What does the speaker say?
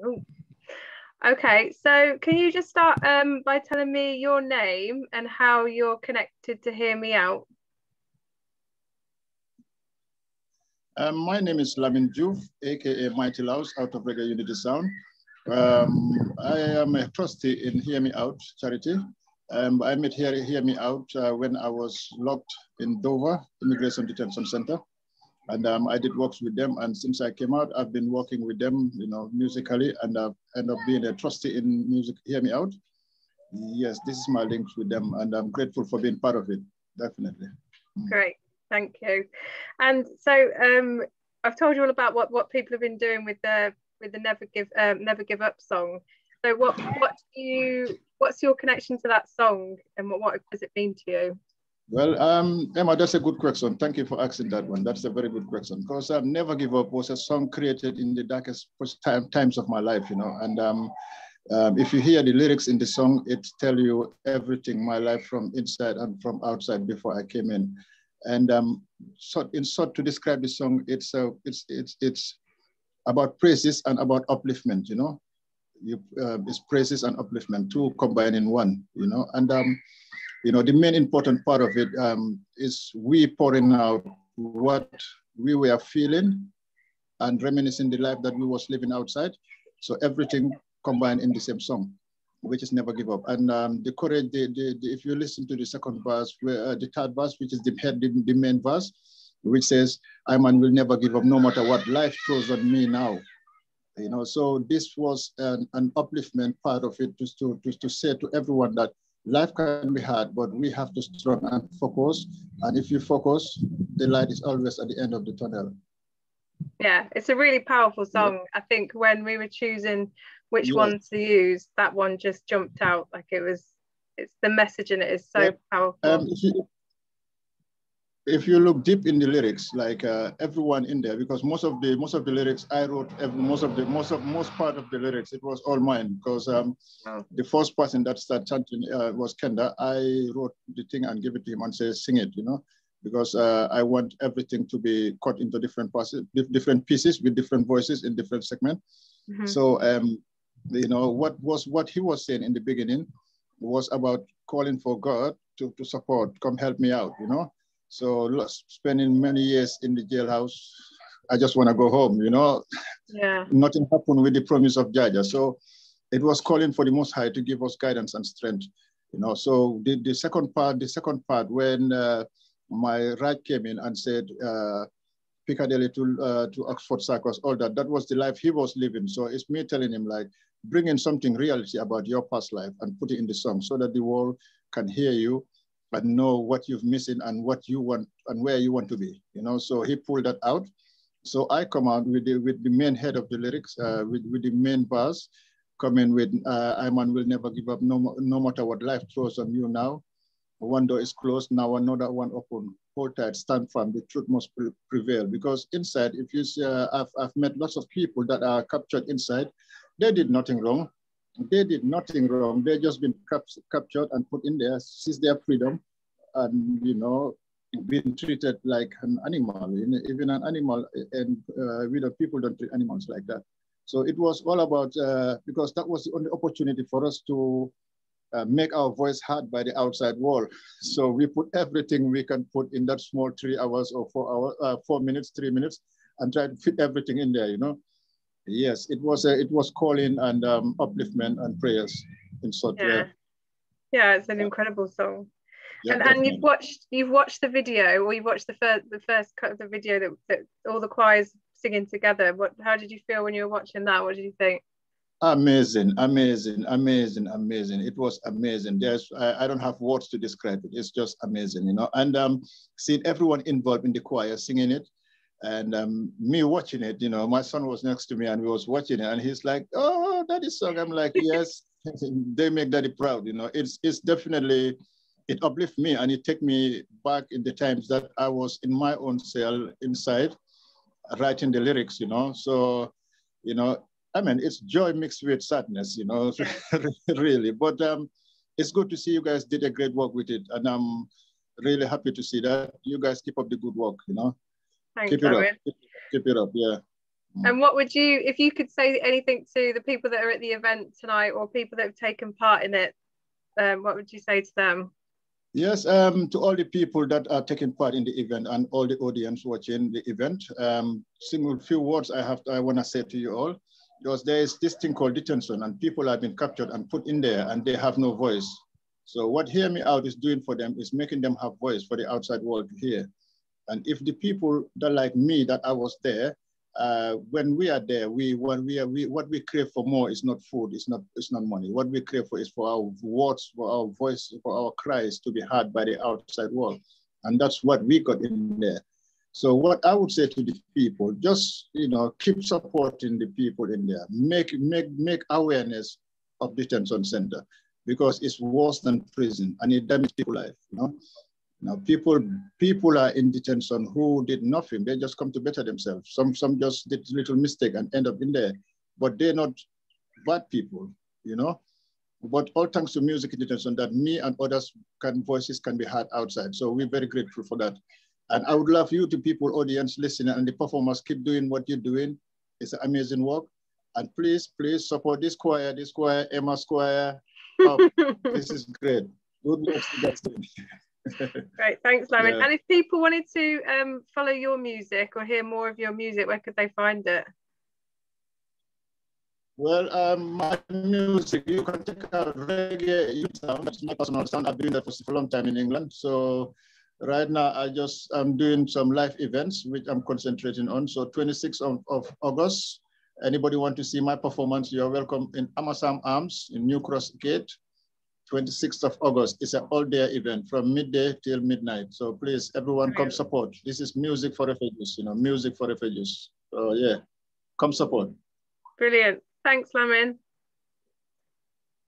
Ooh. Okay, so can you just start by telling me your name and how you're connected to Hear Me Out? My name is Lamin, aka Mighty Laos, out of Reggae Unity Sound. I am a trustee in Hear Me Out charity. I met Hear Me Out when I was locked in Dover Immigration Detention Center. And I did works with them. And since I came out, I've been working with them, musically, and I've ended up being a trustee in music, Hear Me Out. Yes, this is my links with them, and I'm grateful for being part of it, definitely. Great, thank you. And so I've told you all about what people have been doing with the Never Give Up song. So what's your connection to that song, and what does it mean to you? Well, Emma, that's a good question. Thank you for asking that one. That's a very good question, because Never Give Up was a song created in the darkest times of my life, and if you hear the lyrics in the song, it tells you everything, my life from inside and from outside before I came in. And in short, to describe the song, it's about praises and about upliftment, it's praises and upliftment, two combined in one, and the main important part of it is we pouring out what we were feeling and reminiscing the life that we was living outside. So everything combined in the same song, which is Never Give Up. And the courage, if you listen to the second verse, the third verse, which is the main verse, which says, I man will never give up no matter what life throws on me now. So this was an upliftment part of it, just to say to everyone that life can be hard, but we have to strong and focus. And if you focus, the light is always at the end of the tunnel. Yeah, it's a really powerful song. Yeah. I think when we were choosing which one to use, that one just jumped out. Like it's the message in it is so powerful. If you look deep in the lyrics, like everyone in there, because most of the lyrics I wrote, most part of the lyrics, it was all mine, because the first person that started chanting was Kenda. I wrote the thing and gave it to him and said, sing it, because I want everything to be cut into different pieces with different voices in different segments. Mm-hmm. So, what he was saying in the beginning was about calling for God to support, come help me out, So spending many years in the jailhouse, I just want to go home, Yeah. Nothing happened with the promise of Jaja. So it was calling for the Most High to give us guidance and strength, So the second part, when my ride came in and said, Piccadilly to Oxford Circus, all that was the life he was living. So it's me telling him, like, bring in something reality about your past life and put it in the song so that the world can hear you and know what you've missing and what you want and where you want to be, So he pulled that out. So I come out with the main head of the lyrics, with the main verse, coming with, I man will never give up, no matter what life throws on you now. One door is closed, now another one open. Hold tight, stand firm, the truth must prevail. Because inside, if you see, I've met lots of people that are captured inside. They did nothing wrong. They did nothing wrong. They just been captured and put in there, seize their freedom, and being treated like an animal. Even an animal, and people don't treat animals like that. So it was all about, because that was the only opportunity for us to make our voice heard by the outside world. So we put everything we can put in that small 3 hours or 4 minutes, 3 minutes, and try to fit everything in there, Yes, it was calling and upliftment and prayers in short. Yeah, it's an incredible song. Yeah, and you've watched the video, or you've watched the first cut of the video that all the choirs singing together. How did you feel when you were watching that? What did you think? Amazing, amazing, amazing, amazing. It was amazing. I don't have words to describe it. It's just amazing, And seeing everyone involved in the choir singing it, and me watching it, my son was next to me and we was watching it, and he's like, "Oh, that song." I'm like, "Yes." They make daddy proud, It's definitely, it uplifts me and it take me back in the times that I was in my own cell inside, writing the lyrics, So, I mean, it's joy mixed with sadness, really. But it's good to see you guys did a great work with it. And I'm really happy to see that. You guys keep up the good work, Thanks, keep it up. Keep it up, yeah. And what would you, if you could say anything to the people that are at the event tonight or people that have taken part in it, what would you say to them? Yes, to all the people that are taking part in the event and all the audience watching the event, single few words I want to say to you all, because there is this thing called detention and people have been captured and put in there and they have no voice. So what Hear Me Out is doing for them is making them have voice for the outside world to hear. And if the people that like me, that I was there, when we are there, what we crave for more is not food, it's not money. What we crave for is for our words, for our voice, for our cries to be heard by the outside world. And that's what we got in there. So what I would say to the people, just keep supporting the people in there. Make awareness of detention center because it's worse than prison and it damages people's life. Now, people are in detention who did nothing. They just come to better themselves. Some just did little mistake and end up in there, but they're not bad people, But all thanks to music in detention that me and others voices can be heard outside. So we're very grateful for that. And I would love you, the people, audience, listening, and the performers, keep doing what you're doing. It's an amazing work. And please support this choir, Emma's choir. Oh, this is great. Good luck to that. Great, thanks, Lamin. Yeah. And if people wanted to follow your music or hear more of your music, where could they find it? Well, my music, you can check out reggae sound. That's my personal sound. I've been doing that for a long time in England. So right now, I'm doing some live events, which I'm concentrating on. So 26th of August, anybody want to see my performance, you're welcome in Amasam Arms in New Cross Gate. 26th of August. It's an all-day event from midday till midnight. So please, everyone, come support. This is music for refugees, music for refugees. So yeah, come support. Brilliant. Thanks, Lamin.